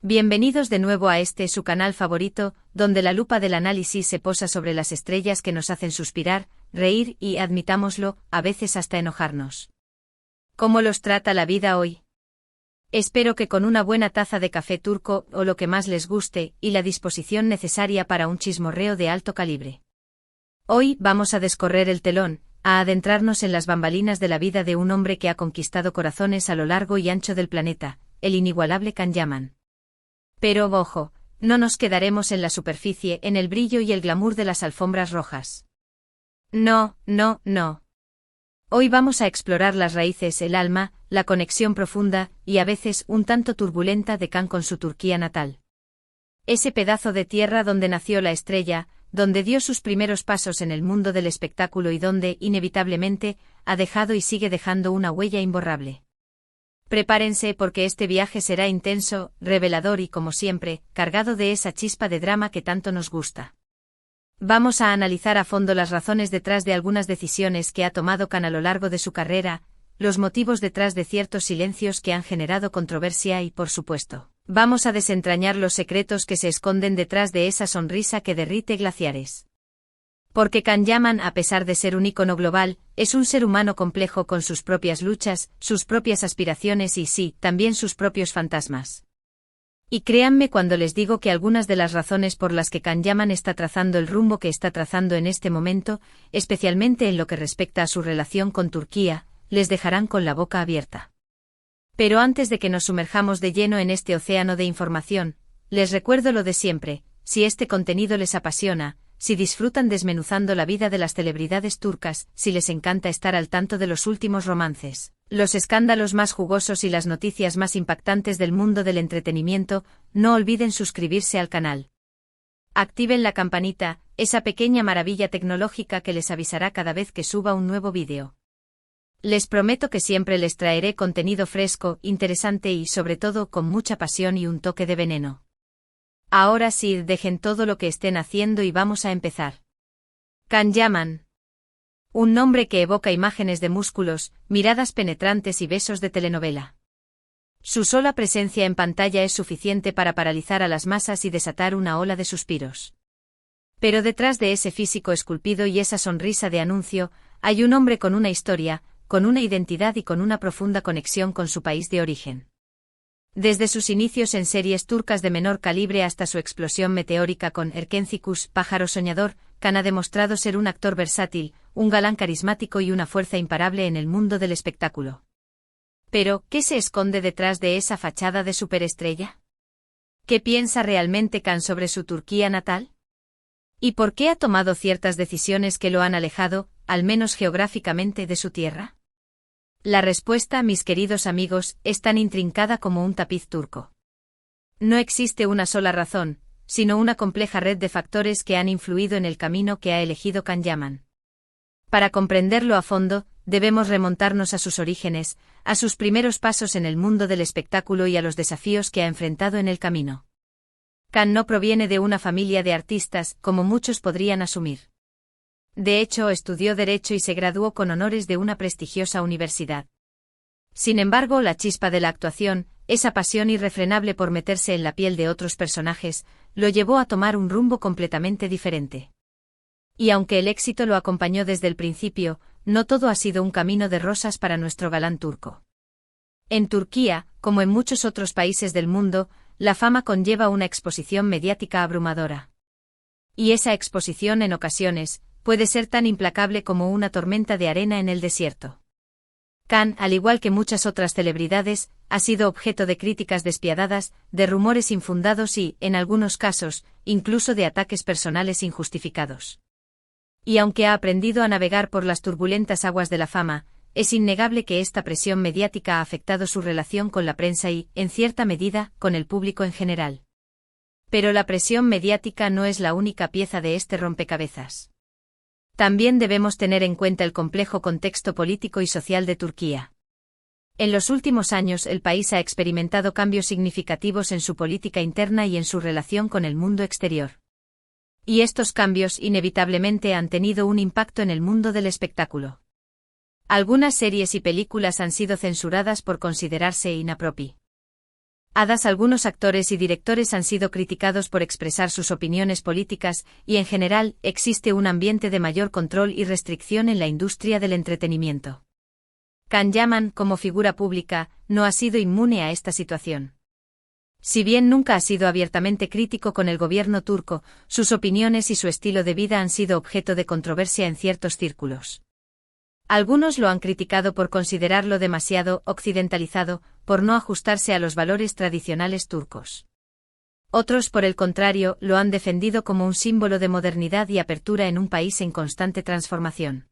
Bienvenidos de nuevo a este su canal favorito, donde la lupa del análisis se posa sobre las estrellas que nos hacen suspirar, reír y, admitámoslo, a veces hasta enojarnos. ¿Cómo los trata la vida hoy? Espero que con una buena taza de café turco o lo que más les guste, y la disposición necesaria para un chismorreo de alto calibre. Hoy vamos a descorrer el telón, a adentrarnos en las bambalinas de la vida de un hombre que ha conquistado corazones a lo largo y ancho del planeta, el inigualable Can Yaman. Pero, ojo, no nos quedaremos en la superficie, en el brillo y el glamour de las alfombras rojas. No. Hoy vamos a explorar las raíces, el alma, la conexión profunda, y a veces un tanto turbulenta de Can con su Turquía natal. Ese pedazo de tierra donde nació la estrella, donde dio sus primeros pasos en el mundo del espectáculo y donde, inevitablemente, ha dejado y sigue dejando una huella imborrable. Prepárense porque este viaje será intenso, revelador y, como siempre, cargado de esa chispa de drama que tanto nos gusta. Vamos a analizar a fondo las razones detrás de algunas decisiones que ha tomado Can a lo largo de su carrera, los motivos detrás de ciertos silencios que han generado controversia y, por supuesto, vamos a desentrañar los secretos que se esconden detrás de esa sonrisa que derrite glaciares. Porque Can Yaman, a pesar de ser un ícono global, es un ser humano complejo con sus propias luchas, sus propias aspiraciones y sí, también sus propios fantasmas. Y créanme cuando les digo que algunas de las razones por las que Can Yaman está trazando el rumbo que está trazando en este momento, especialmente en lo que respecta a su relación con Turquía, les dejarán con la boca abierta. Pero antes de que nos sumerjamos de lleno en este océano de información, les recuerdo lo de siempre: si este contenido les apasiona, si disfrutan desmenuzando la vida de las celebridades turcas, si les encanta estar al tanto de los últimos romances, los escándalos más jugosos y las noticias más impactantes del mundo del entretenimiento, no olviden suscribirse al canal. Activen la campanita, esa pequeña maravilla tecnológica que les avisará cada vez que suba un nuevo vídeo. Les prometo que siempre les traeré contenido fresco, interesante y, sobre todo, con mucha pasión y un toque de veneno. Ahora sí, dejen todo lo que estén haciendo y vamos a empezar. Can Yaman. Un nombre que evoca imágenes de músculos, miradas penetrantes y besos de telenovela. Su sola presencia en pantalla es suficiente para paralizar a las masas y desatar una ola de suspiros. Pero detrás de ese físico esculpido y esa sonrisa de anuncio, hay un hombre con una historia, con una identidad y con una profunda conexión con su país de origen. Desde sus inicios en series turcas de menor calibre hasta su explosión meteórica con Erkencikus, Pájaro Soñador, Can ha demostrado ser un actor versátil, un galán carismático y una fuerza imparable en el mundo del espectáculo. Pero, ¿qué se esconde detrás de esa fachada de superestrella? ¿Qué piensa realmente Can sobre su Turquía natal? ¿Y por qué ha tomado ciertas decisiones que lo han alejado, al menos geográficamente, de su tierra? La respuesta, mis queridos amigos, es tan intrincada como un tapiz turco. No existe una sola razón, sino una compleja red de factores que han influido en el camino que ha elegido Can Yaman. Para comprenderlo a fondo, debemos remontarnos a sus orígenes, a sus primeros pasos en el mundo del espectáculo y a los desafíos que ha enfrentado en el camino. Can no proviene de una familia de artistas, como muchos podrían asumir. De hecho, estudió Derecho y se graduó con honores de una prestigiosa universidad. Sin embargo, la chispa de la actuación, esa pasión irrefrenable por meterse en la piel de otros personajes, lo llevó a tomar un rumbo completamente diferente. Y aunque el éxito lo acompañó desde el principio, no todo ha sido un camino de rosas para nuestro galán turco. En Turquía, como en muchos otros países del mundo, la fama conlleva una exposición mediática abrumadora. Y esa exposición, en ocasiones, puede ser tan implacable como una tormenta de arena en el desierto. Can, al igual que muchas otras celebridades, ha sido objeto de críticas despiadadas, de rumores infundados y, en algunos casos, incluso de ataques personales injustificados. Y aunque ha aprendido a navegar por las turbulentas aguas de la fama, es innegable que esta presión mediática ha afectado su relación con la prensa y, en cierta medida, con el público en general. Pero la presión mediática no es la única pieza de este rompecabezas. También debemos tener en cuenta el complejo contexto político y social de Turquía. En los últimos años el país ha experimentado cambios significativos en su política interna y en su relación con el mundo exterior. Y estos cambios inevitablemente han tenido un impacto en el mundo del espectáculo. Algunas series y películas han sido censuradas por considerarse inapropiadas. Algunos actores y directores han sido criticados por expresar sus opiniones políticas, y en general, existe un ambiente de mayor control y restricción en la industria del entretenimiento. Can Yaman, como figura pública, no ha sido inmune a esta situación. Si bien nunca ha sido abiertamente crítico con el gobierno turco, sus opiniones y su estilo de vida han sido objeto de controversia en ciertos círculos. Algunos lo han criticado por considerarlo demasiado occidentalizado, por no ajustarse a los valores tradicionales turcos. Otros, por el contrario, lo han defendido como un símbolo de modernidad y apertura en un país en constante transformación.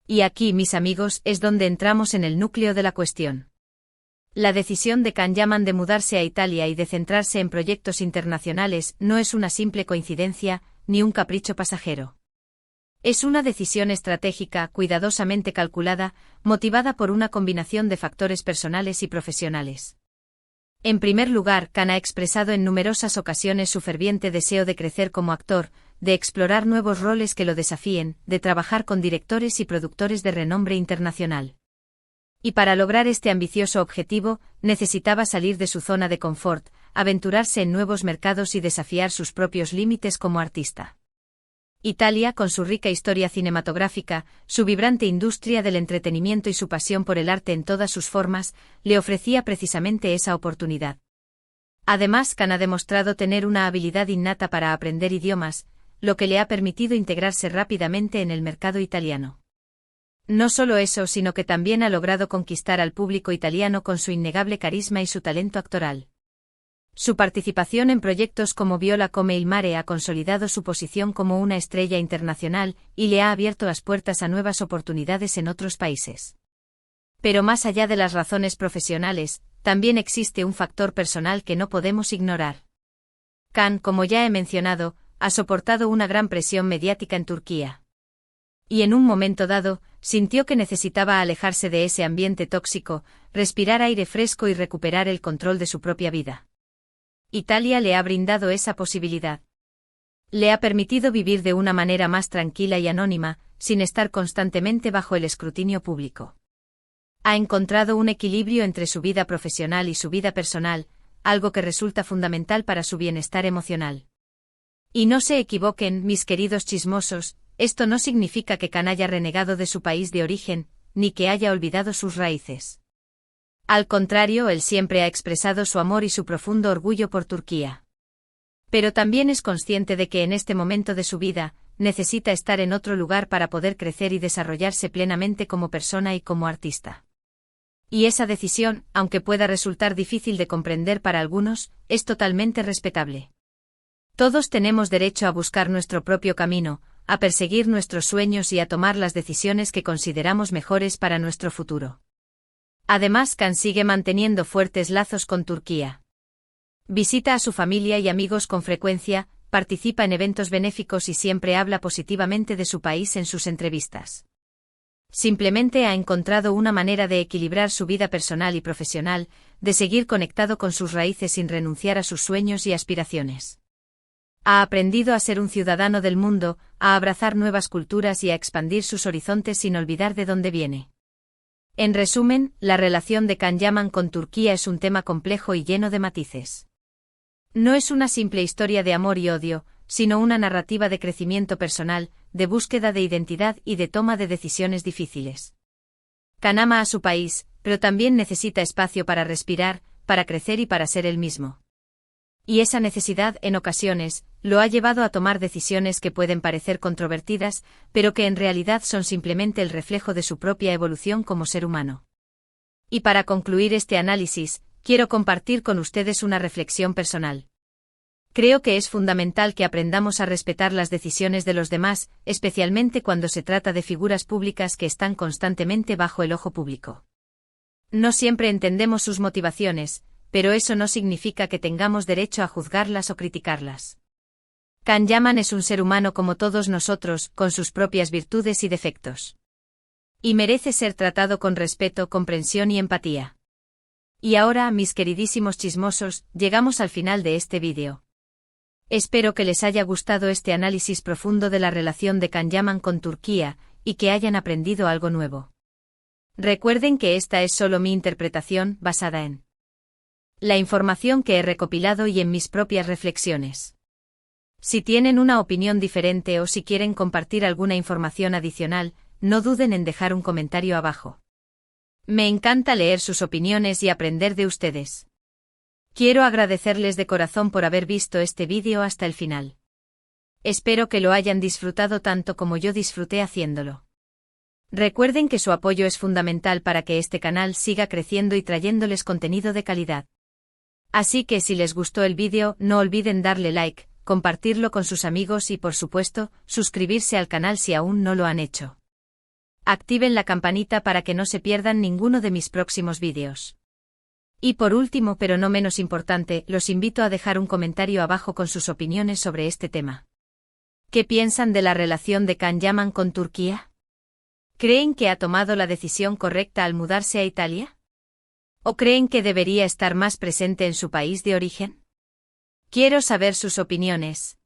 Y aquí, mis amigos, es donde entramos en el núcleo de la cuestión. La decisión de Can Yaman de mudarse a Italia y de centrarse en proyectos internacionales no es una simple coincidencia, ni un capricho pasajero. Es una decisión estratégica, cuidadosamente calculada, motivada por una combinación de factores personales y profesionales. En primer lugar, Can ha expresado en numerosas ocasiones su ferviente deseo de crecer como actor, de explorar nuevos roles que lo desafíen, de trabajar con directores y productores de renombre internacional. Y para lograr este ambicioso objetivo, necesitaba salir de su zona de confort, aventurarse en nuevos mercados y desafiar sus propios límites como artista. Italia, con su rica historia cinematográfica, su vibrante industria del entretenimiento y su pasión por el arte en todas sus formas, le ofrecía precisamente esa oportunidad. Además, Can ha demostrado tener una habilidad innata para aprender idiomas, lo que le ha permitido integrarse rápidamente en el mercado italiano. No solo eso, sino que también ha logrado conquistar al público italiano con su innegable carisma y su talento actoral. Su participación en proyectos como Viola come il mare ha consolidado su posición como una estrella internacional y le ha abierto las puertas a nuevas oportunidades en otros países. Pero más allá de las razones profesionales, también existe un factor personal que no podemos ignorar. Can, como ya he mencionado, ha soportado una gran presión mediática en Turquía. Y en un momento dado, sintió que necesitaba alejarse de ese ambiente tóxico, respirar aire fresco y recuperar el control de su propia vida. Italia le ha brindado esa posibilidad. Le ha permitido vivir de una manera más tranquila y anónima, sin estar constantemente bajo el escrutinio público. Ha encontrado un equilibrio entre su vida profesional y su vida personal, algo que resulta fundamental para su bienestar emocional. Y no se equivoquen, mis queridos chismosos, esto no significa que Can haya renegado de su país de origen, ni que haya olvidado sus raíces. Al contrario, él siempre ha expresado su amor y su profundo orgullo por Turquía. Pero también es consciente de que en este momento de su vida, necesita estar en otro lugar para poder crecer y desarrollarse plenamente como persona y como artista. Y esa decisión, aunque pueda resultar difícil de comprender para algunos, es totalmente respetable. Todos tenemos derecho a buscar nuestro propio camino, a perseguir nuestros sueños y a tomar las decisiones que consideramos mejores para nuestro futuro. Además, Can sigue manteniendo fuertes lazos con Turquía. Visita a su familia y amigos con frecuencia, participa en eventos benéficos y siempre habla positivamente de su país en sus entrevistas. Simplemente ha encontrado una manera de equilibrar su vida personal y profesional, de seguir conectado con sus raíces sin renunciar a sus sueños y aspiraciones. Ha aprendido a ser un ciudadano del mundo, a abrazar nuevas culturas y a expandir sus horizontes sin olvidar de dónde viene. En resumen, la relación de Can Yaman con Turquía es un tema complejo y lleno de matices. No es una simple historia de amor y odio, sino una narrativa de crecimiento personal, de búsqueda de identidad y de toma de decisiones difíciles. Can ama a su país, pero también necesita espacio para respirar, para crecer y para ser él mismo. Y esa necesidad, en ocasiones, lo ha llevado a tomar decisiones que pueden parecer controvertidas, pero que en realidad son simplemente el reflejo de su propia evolución como ser humano. Y para concluir este análisis, quiero compartir con ustedes una reflexión personal. Creo que es fundamental que aprendamos a respetar las decisiones de los demás, especialmente cuando se trata de figuras públicas que están constantemente bajo el ojo público. No siempre entendemos sus motivaciones, pero eso no significa que tengamos derecho a juzgarlas o criticarlas. Can Yaman es un ser humano como todos nosotros, con sus propias virtudes y defectos. Y merece ser tratado con respeto, comprensión y empatía. Y ahora, mis queridísimos chismosos, llegamos al final de este vídeo. Espero que les haya gustado este análisis profundo de la relación de Can Yaman con Turquía, y que hayan aprendido algo nuevo. Recuerden que esta es solo mi interpretación, basada en la información que he recopilado y en mis propias reflexiones. Si tienen una opinión diferente o si quieren compartir alguna información adicional, no duden en dejar un comentario abajo. Me encanta leer sus opiniones y aprender de ustedes. Quiero agradecerles de corazón por haber visto este vídeo hasta el final. Espero que lo hayan disfrutado tanto como yo disfruté haciéndolo. Recuerden que su apoyo es fundamental para que este canal siga creciendo y trayéndoles contenido de calidad. Así que si les gustó el vídeo, no olviden darle like, compartirlo con sus amigos y por supuesto, suscribirse al canal si aún no lo han hecho. Activen la campanita para que no se pierdan ninguno de mis próximos vídeos. Y por último, pero no menos importante, los invito a dejar un comentario abajo con sus opiniones sobre este tema. ¿Qué piensan de la relación de Can Yaman con Turquía? ¿Creen que ha tomado la decisión correcta al mudarse a Italia? ¿O creen que debería estar más presente en su país de origen? Quiero saber sus opiniones.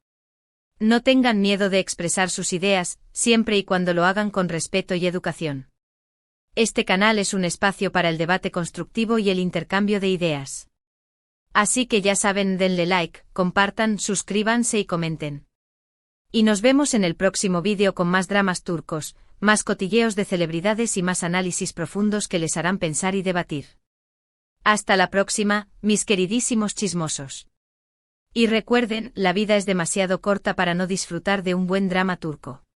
No tengan miedo de expresar sus ideas, siempre y cuando lo hagan con respeto y educación. Este canal es un espacio para el debate constructivo y el intercambio de ideas. Así que ya saben, denle like, compartan, suscríbanse y comenten. Y nos vemos en el próximo vídeo con más dramas turcos, más cotilleos de celebridades y más análisis profundos que les harán pensar y debatir. Hasta la próxima, mis queridísimos chismosos. Y recuerden, la vida es demasiado corta para no disfrutar de un buen drama turco.